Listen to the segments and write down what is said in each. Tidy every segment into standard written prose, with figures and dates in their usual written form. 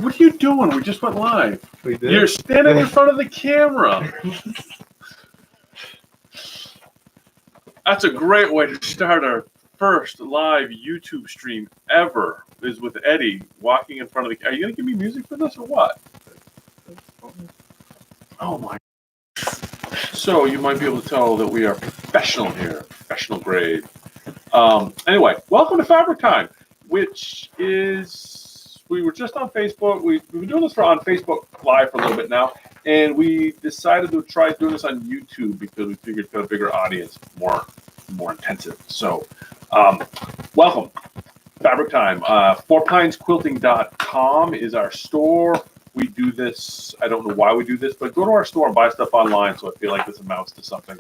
What are you doing? We just went live. We did? You're standing in front of the camera. That's a great way to start our first live YouTube stream ever, is with Eddie walking in front of the... Are you going to give me music for this or what? Oh, my... So you might be able to tell that we are professional here, professional grade. Anyway, welcome to Fabric Time, which is... We were just on Facebook. We've been doing this on Facebook Live for a little bit now, and we decided to try doing this on YouTube because we figured it's got a bigger audience, more intensive. So, welcome, Fabric Time. fourpinesquilting.com is our store. We do this. I don't know why we do this, but go to our store and buy stuff online. So I feel like this amounts to something.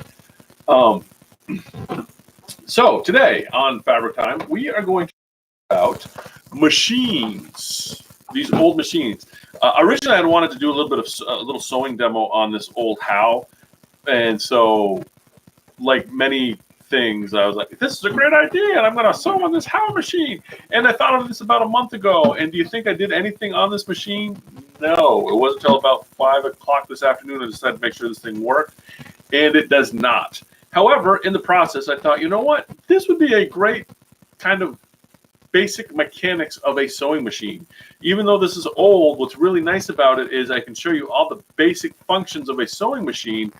So today on Fabric Time, we are going to talk about machines. These old machines. Originally, I wanted to do a little bit of a little sewing demo on this old How, and so, like many things, I was like, "This is a great idea, and I'm going to sew on this How machine." And I thought of this about a month ago. And do you think I did anything on this machine? No, it wasn't until about 5 o'clock this afternoon I decided to make sure this thing worked, and it does not. However, in the process, I thought, you know what? This would be a great kind of basic mechanics of a sewing machine. Even though this is old, what's really nice about it is I can show you all the basic functions of a sewing machine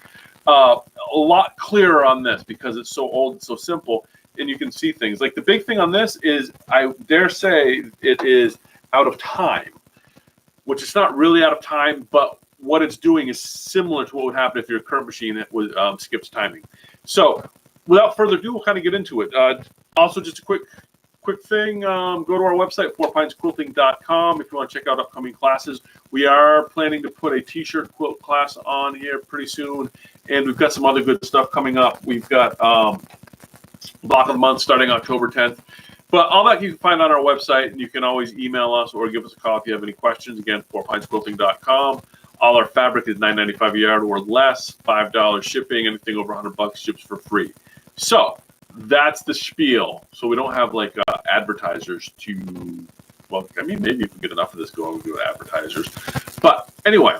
a lot clearer on this because it's so old and so simple, and you can see things. Like the big thing on this is, I dare say, it is out of time, which is not really out of time, but what it's doing is similar to what would happen if your current machine skips timing. So without further ado, we'll kind of get into it. Also, just a quick thing, go to our website, fourpinesquilting.com, if you want to check out upcoming classes. We are planning to put a t-shirt quilt class on here pretty soon, and we've got some other good stuff coming up. We've got block of the month starting October 10th. But all that you can find on our website, and you can always email us or give us a call if you have any questions. Again, fourpinesquilting.com. All our fabric is $9.95 a yard or less, $5 shipping. Anything over $100 ships for free. So that's the spiel. So we don't have like advertisers to, well, I mean, maybe if we get enough of this going, we do advertisers. But anyway,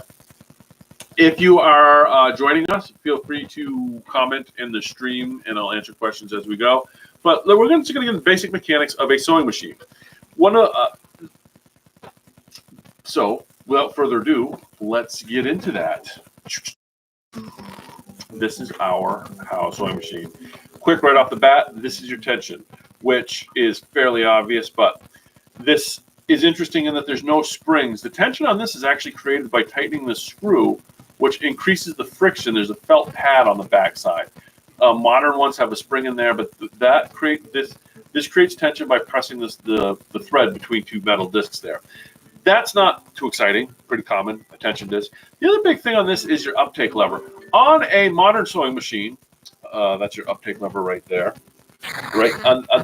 if you are joining us, feel free to comment in the stream, and I'll answer questions as we go. But we're just going to get the basic mechanics of a sewing machine. So without further ado, let's get into that. This is our How sewing machine. Quick right off the bat, this is your tension, which is fairly obvious, but this is interesting in that there's no springs. The tension on this is actually created by tightening the screw, which increases the friction. There's a felt pad on the backside. Modern ones have a spring in there, but this creates tension by pressing the thread between two metal discs there. That's not too exciting, pretty common, a tension disc. The other big thing on this is your uptake lever. On a modern sewing machine, that's your uptake lever right there. Right,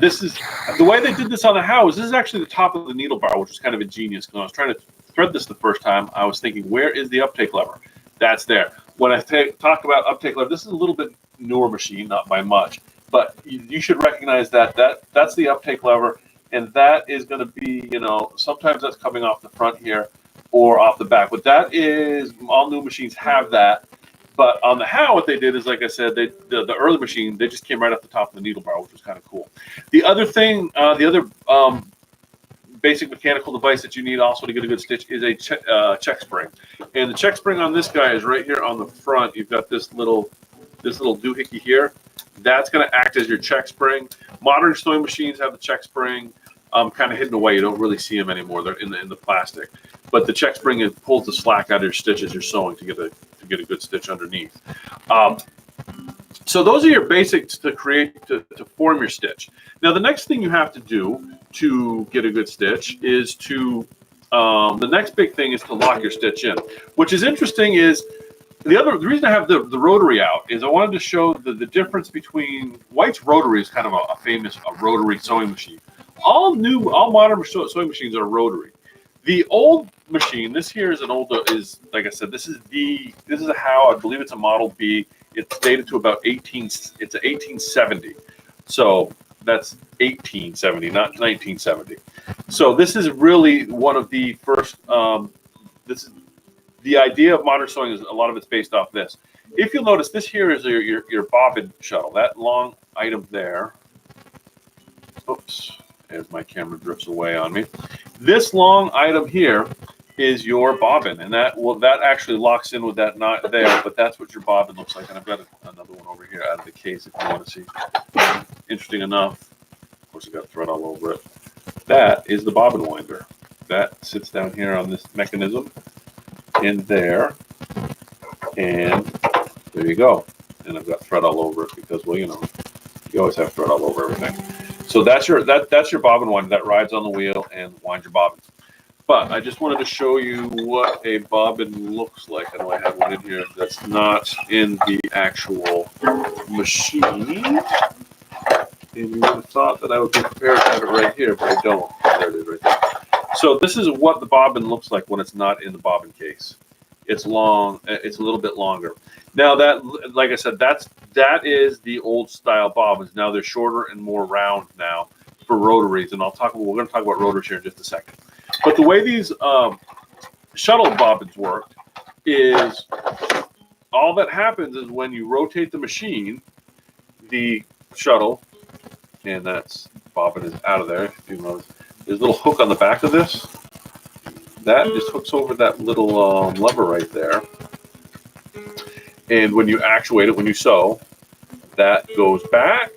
this is the way they did this on the How. This is actually the top of the needle bar, which is kind of ingenious. Because when I was trying to thread this the first time, I was thinking, where is the uptake lever? That's there. When I talk about uptake lever, this is a little bit newer machine, not by much, but you should recognize that's the uptake lever, and that is going to be, sometimes that's coming off the front here or off the back. But that is, all new machines have that. But on the How, what they did is, like I said, the early machine, they just came right off the top of the needle bar, which was kind of cool. The other thing, basic mechanical device that you need also to get a good stitch is a check spring. And the check spring on this guy is right here on the front. You've got this little doohickey here. That's going to act as your check spring. Modern sewing machines have the check spring kind of hidden away. You don't really see them anymore. They're in the plastic. But the check spring, it pulls the slack out of your stitch as you're sewing to get a good stitch underneath. So those are your basics to form your stitch. Now the next thing you have to do to get a good stitch is the next big thing is to lock your stitch in. Which is interesting is the reason I have the rotary out is I wanted to show the difference between White's rotary is kind of a famous rotary sewing machine. All modern sewing machines are rotary. The old machine, this here is like I said, this is a How, I believe it's a Model B. It's dated to about 1870. So that's 1870, not 1970. So this is really one of the first. This is the idea of modern sewing. Is a lot of it's based off this. If you'll notice, this here is your bobbin shuttle. That long item there. Oops, as my camera drifts away on me. This long item here is your bobbin, and that actually locks in with that knot there. But that's what your bobbin looks like. And I've got another one over here out of the case if you want to see. Interesting enough. Of course, I've got thread all over it. That is the bobbin winder. That sits down here on this mechanism in there, and there you go. And I've got thread all over it because, well, you know, you always have thread all over everything. So that's your bobbin winder that rides on the wheel and winds your bobbins. But I just wanted to show you what a bobbin looks like. I know I have one in here that's not in the actual machine. And you would have thought that I would be prepared to have it right here, but I don't. There it is right there. So this is what the bobbin looks like when it's not in the bobbin case. It's long. It's a little bit longer. Now that, like I said, that is the old style bobbins. Now they're shorter and more round now for rotaries, and we're going to talk about rotors here in just a second. But the way these shuttle bobbins work is all that happens is when you rotate the machine, the shuttle, and that's bobbin is out of there. If you notice, there's a little hook on the back of this. That just hooks over that little lever right there. And when you actuate it, when you sew, that goes back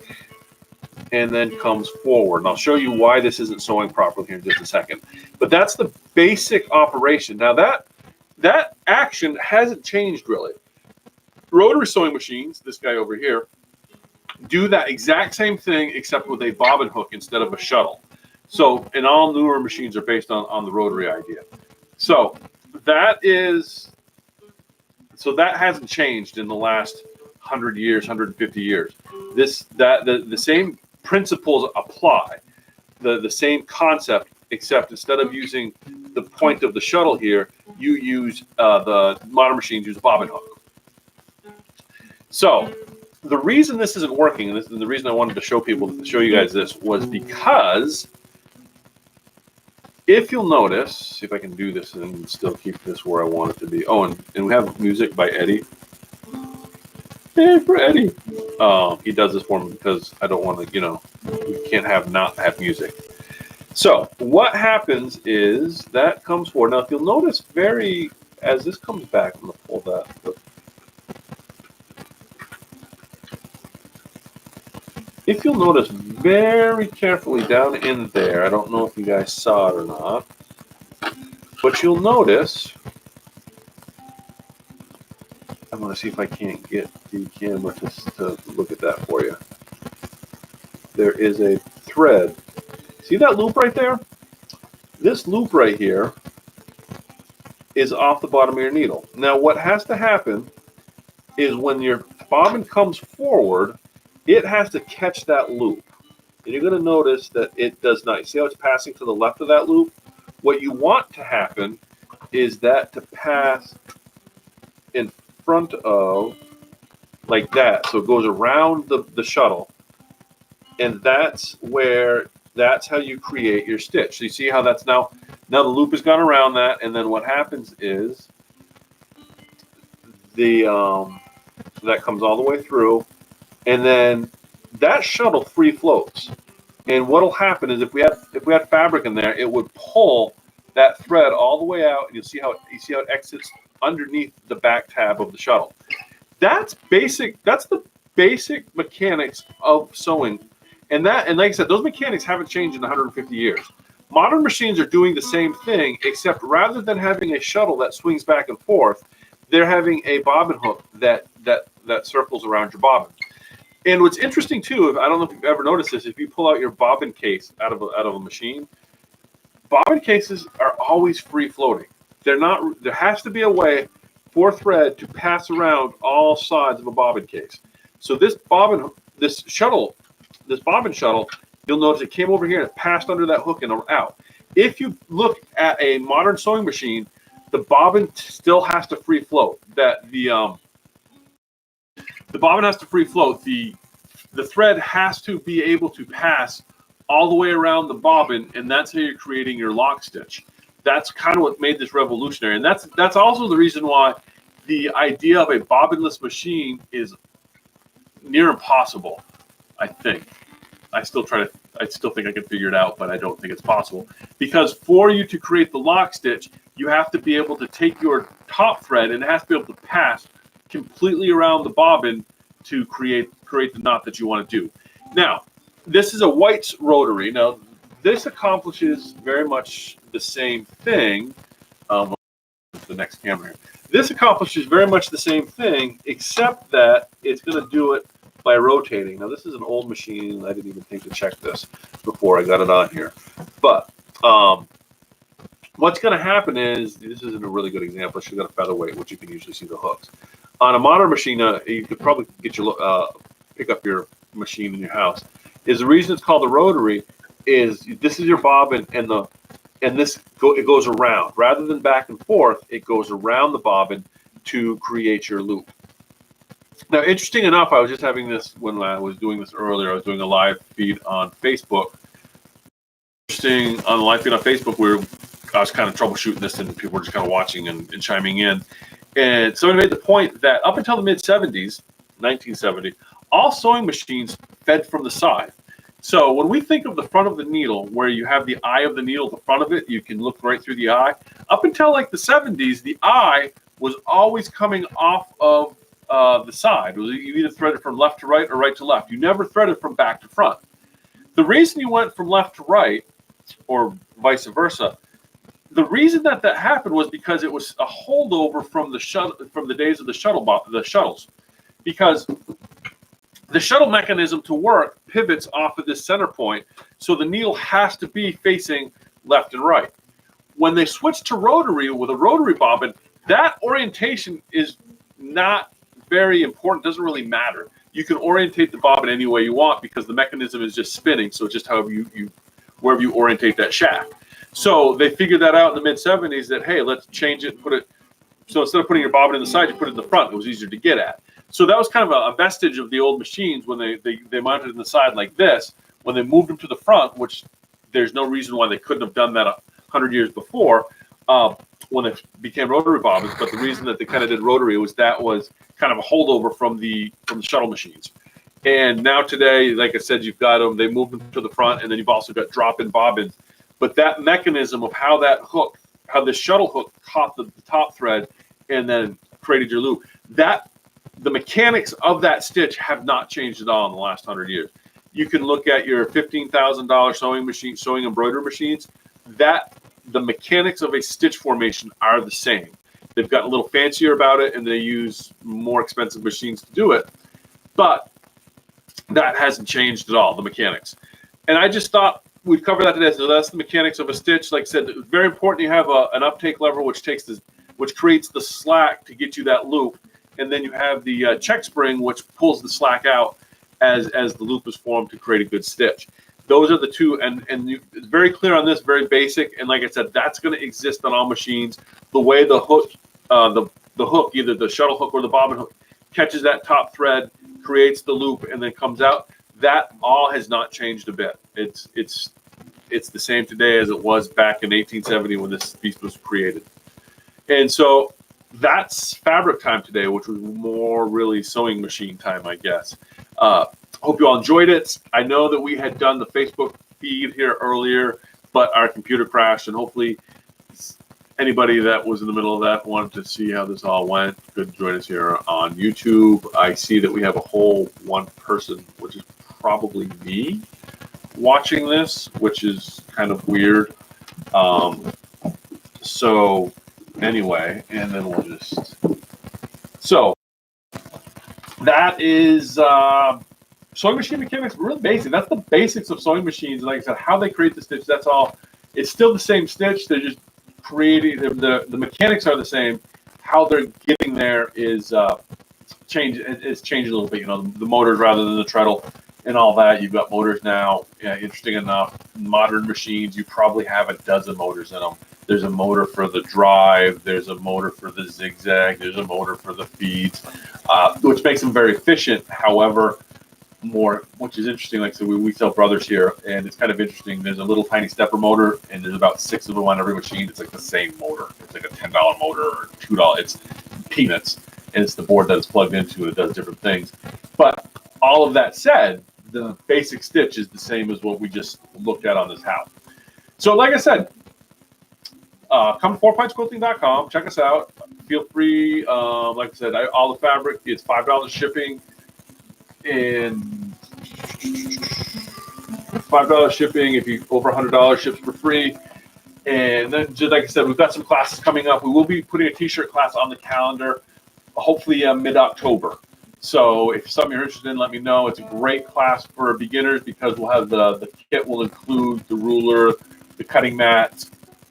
and then comes forward. And I'll show you why this isn't sewing properly here in just a second. But that's the basic operation. Now that action hasn't changed really. Rotary sewing machines, this guy over here, do that exact same thing except with a bobbin hook instead of a shuttle. So, and all newer machines are based on the rotary idea. So that hasn't changed in the last 100 years, 150 years. The same principles apply, the same concept, except instead of using the point of the shuttle here, you use the modern machines use a bobbin hook. So the reason this isn't working, and the reason I wanted to show you guys this, was because if you'll notice, see if I can do this and still keep this where I want it to be. Oh, and we have music by Eddie. Hey, for Eddie. He does this for me because I don't want to, you know, we can't not have music. So what happens is that comes forward. Now, if you'll notice, as this comes back, I'm going to pull that. If you'll notice very carefully down in there, I don't know if you guys saw it or not, but you'll notice, I'm going to see if I can't get the camera to look at that for you. There is a thread. See that loop right there? This loop right here is off the bottom of your needle. Now what has to happen is when your bobbin comes forward, it has to catch that loop. And you're going to notice that it does not. See how it's passing to the left of that loop? What you want to happen is that to pass in front of, like that. So it goes around the shuttle. And that's how you create your stitch. So you see how that's now the loop has gone around that. And then what happens is so that comes all the way through. And then that shuttle free floats. And what'll happen is if we had fabric in there, it would pull that thread all the way out, and you see how it exits underneath the back tab of the shuttle. That's basic. That's the basic mechanics of sewing. And like I said, those mechanics haven't changed in 150 years. Modern machines are doing the same thing, except rather than having a shuttle that swings back and forth, they're having a bobbin hook that circles around your bobbin. And what's interesting too, I don't know if you've ever noticed this, if you pull out your bobbin case out of a machine, bobbin cases are always free floating. They're not. There has to be a way for thread to pass around all sides of a bobbin case. So this bobbin shuttle, you'll notice it came over here and it passed under that hook and out. If you look at a modern sewing machine, the bobbin still has to free float. The bobbin has to free float. The thread has to be able to pass all the way around the bobbin, and that's how you're creating your lock stitch. That's kind of what made this revolutionary, and that's also the reason why the idea of a bobbinless machine is near impossible. I think. I still think I can figure it out, but I don't think it's possible, because for you to create the lock stitch, you have to be able to take your top thread and it has to be able to pass completely around the bobbin to create the knot that you want to do. Now, this is a White's rotary. Now, this accomplishes very much the same thing. The next camera here. This accomplishes very much the same thing, except that it's going to do it by rotating. Now, this is an old machine. I didn't even think to check this before I got it on here. But what's going to happen is, this isn't a really good example. I should have got a featherweight, which you can usually see the hooks. On a modern machine, you could probably get your pick up your machine in your house. Is the reason it's called the rotary is this is your bobbin, and it goes around rather than back and forth. It goes around the bobbin to create your loop. Now, interesting enough, I was just having this when I was doing this earlier. I was doing a live feed on Facebook. Interesting, on the live feed on Facebook, where I was kind of troubleshooting this, and people were just kind of watching and chiming in. And somebody made the point that up until the mid-'70s, 1970, all sewing machines fed from the side. So when we think of the front of the needle, where you have the eye of the needle, the front of it, you can look right through the eye. Up until like the 70s, the eye was always coming off of the side. You either threaded from left to right or right to left. You never threaded from back to front. The reason you went from left to right, or vice versa, the reason that happened was because it was a holdover from the days of the shuttles, because the shuttle mechanism to work pivots off of this center point, so the needle has to be facing left and right. When they switched to rotary with a rotary bobbin, that orientation is not very important. Doesn't really matter. You can orientate the bobbin any way you want because the mechanism is just spinning. So just however wherever you orientate that shaft. So they figured that out in the mid-'70s that, hey, let's change it, put it. So instead of putting your bobbin in the side, you put it in the front. It was easier to get at. So that was kind of a vestige of the old machines when they mounted it in the side like this. When they moved them to the front, which there's no reason why they couldn't have done that 100 years before, when it became rotary bobbins. But the reason that they kind of did rotary was that was kind of a holdover from the shuttle machines. And now today, like I said, you've got them. They moved them to the front, and then you've also got drop-in bobbins. But that mechanism of how the shuttle hook caught the top thread and then created your loop, the mechanics of that stitch have not changed at all in the last 100 years. You can look at your $15,000 sewing embroidery machines. The mechanics of a stitch formation are the same. They've gotten a little fancier about it, and they use more expensive machines to do it. But that hasn't changed at all, the mechanics. And I just thought we'd cover that today. So that's the mechanics of a stitch. Like I said, it's very important you have an uptake lever which creates the slack to get you that loop. And then you have the check spring, which pulls the slack out as the loop is formed to create a good stitch. Those are the two, and it's very clear on this, very basic. And like I said, that's going to exist on all machines. The way the hook, the hook, either the shuttle hook or the bobbin hook, catches that top thread, creates the loop, and then comes out. That all has not changed a bit. It's the same today as it was back in 1870 when this piece was created. And so that's fabric time today, which was more really sewing machine time, I guess. Hope you all enjoyed it. I know that we had done the Facebook feed here earlier, but our computer crashed, and hopefully anybody that was in the middle of that wanted to see how this all went could join us here on YouTube. I see that we have a whole one person, which is probably me, watching this, which is kind of weird. So anyway, and then we'll just, so that is sewing machine mechanics, really basic. That's the basics of sewing machines. Like I said, how they create the stitch, that's all. It's still the same stitch. They're just creating, the mechanics are the same. How they're getting there is changed a little bit. You know, the motors rather than the treadle and all that. You've got motors now. Yeah, interesting enough, modern machines, you probably have a dozen motors in them. There's a motor for the drive. There's a motor for the zigzag. There's a motor for the feeds, which makes them very efficient. However, more, which is interesting. Like I said, we sell Brothers here, and it's kind of interesting. There's a little tiny stepper motor, and there's about 6 of them on every machine. It's like the same motor. It's like a $10 motor or $2. It's peanuts, and it's the board that it's plugged into, and it does different things. But all of that said, the basic stitch is the same as what we just looked at on this house. So like I said, come to 4pinesquilting.com, check us out. Feel free, like I said, all the fabric, it's $5 shipping, and $5 shipping. If you over $100, ships for free. And then, just like I said, we've got some classes coming up. We will be putting a t-shirt class on the calendar, hopefully mid-October. So if something you're interested in, let me know. It's a great class for beginners because we'll have the kit will include the ruler, the cutting mat,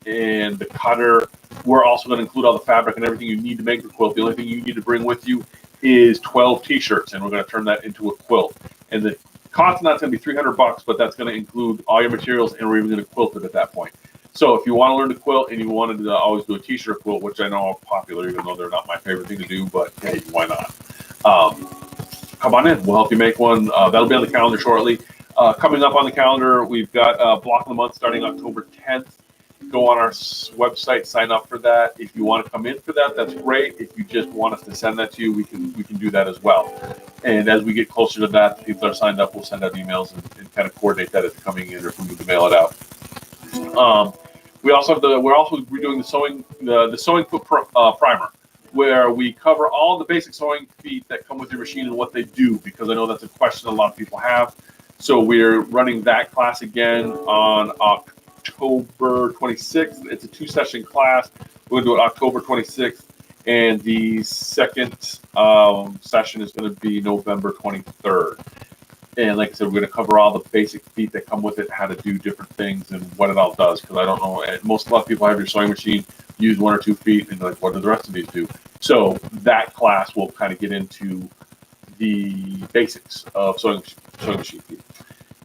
and the cutter. We're also going to include all the fabric and everything you need to make the quilt. The only thing you need to bring with you is 12 t-shirts, and we're going to turn that into a quilt. And the cost of that's going to be $300, but that's going to include all your materials, and we're even going to quilt it at that point. So if you want to learn to quilt and you wanted to always do a t-shirt quilt, which I know are popular, even though they're not my favorite thing to do, but hey, why not? Come on in. We'll help you make one. That'll be on the calendar shortly. Coming up on the calendar, we've got Block of the Month starting October 10th. Go on our website, sign up for that. If you want to come in for that, that's great. If you just want us to send that to you, we can do that as well. And as we get closer to that, the people that are signed up will send out emails and kind of coordinate that it's coming in, or if we need to mail it out. We're also redoing the sewing foot primer, where we cover all the basic sewing feet that come with your machine and what they do, because I know that's a question a lot of people have. So we're running that class again on October 26th. It's a 2-session class. We're going to do it October 26th, and the second session is going to be November 23rd. And like I said, we're going to cover all the basic feet that come with it, how to do different things, and what it all does. Because I don't know, a lot of people have your sewing machine, use 1 or 2 feet, and like, what do the rest of these do? So that class will kind of get into the basics of sewing machine feet.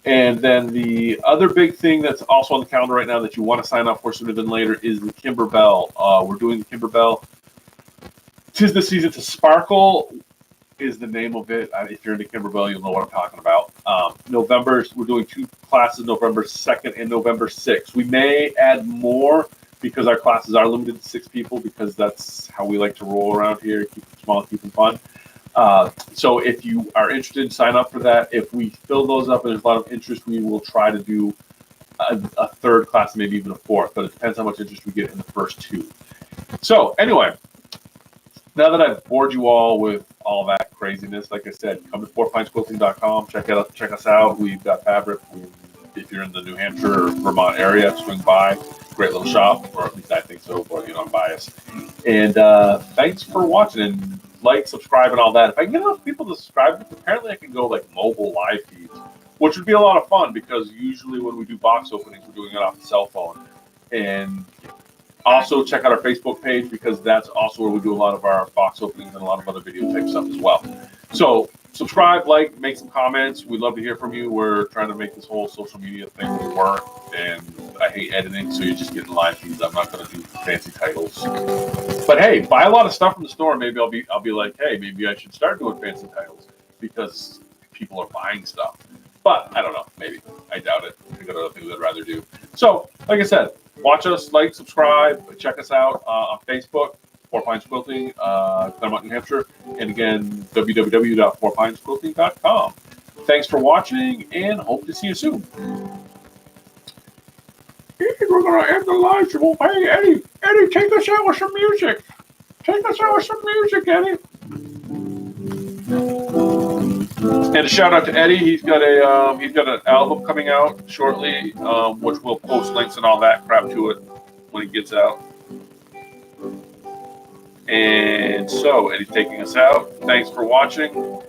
And then the other big thing that's also on the calendar right now that you want to sign up for sooner than later is the Kimberbell. We're doing the Kimberbell. 'Tis the season to sparkle is the name of it. If you're into Kimberbell, you'll know what I'm talking about. We're doing 2 classes, November 2nd and November 6th. We may add more because our classes are limited to 6 people, because that's how we like to roll around here, keep it small, keep them fun. So if you are interested, sign up for that. If we fill those up and there's a lot of interest, we will try to do a 3rd class, maybe even a 4th, but it depends how much interest we get in the first 2. So anyway, now that I've bored you all with all that craziness, like I said, come to 4pinesquilting.com, check us out. We've got fabric. If you're in the New Hampshire or Vermont area, swing by. Great little shop, or at least I think so, but I'm biased. And thanks for watching, and like, subscribe, and all that. If I can get enough people to subscribe, apparently I can go like mobile live feeds, which would be a lot of fun, because usually when we do box openings, we're doing it off the cell phone. And also check out our Facebook page, because that's also where we do a lot of our box openings and a lot of other video type stuff as well. So subscribe, like, make some comments. We'd love to hear from you. We're trying to make this whole social media thing work, and I hate editing, so you're just getting live feeds. I'm not going to do fancy titles. But hey, buy a lot of stuff from the store. Maybe I'll be like, hey, maybe I should start doing fancy titles, because people are buying stuff. But I don't know. Maybe. I doubt it. I got other things I'd rather do. So, like I said, watch us, like, subscribe, check us out on Facebook, 4 Pines Quilting, Claremont, New Hampshire, and again, www.4pinesquilting.com. Thanks for watching, and hope to see you soon. We're going to end the live stream. Hey, Eddie, take us out with some music. Take us out with some music, Eddie. And a shout out to Eddie. He's got an album coming out shortly, which we'll post links and all that crap to it when it gets out. And so Eddie's taking us out. Thanks for watching.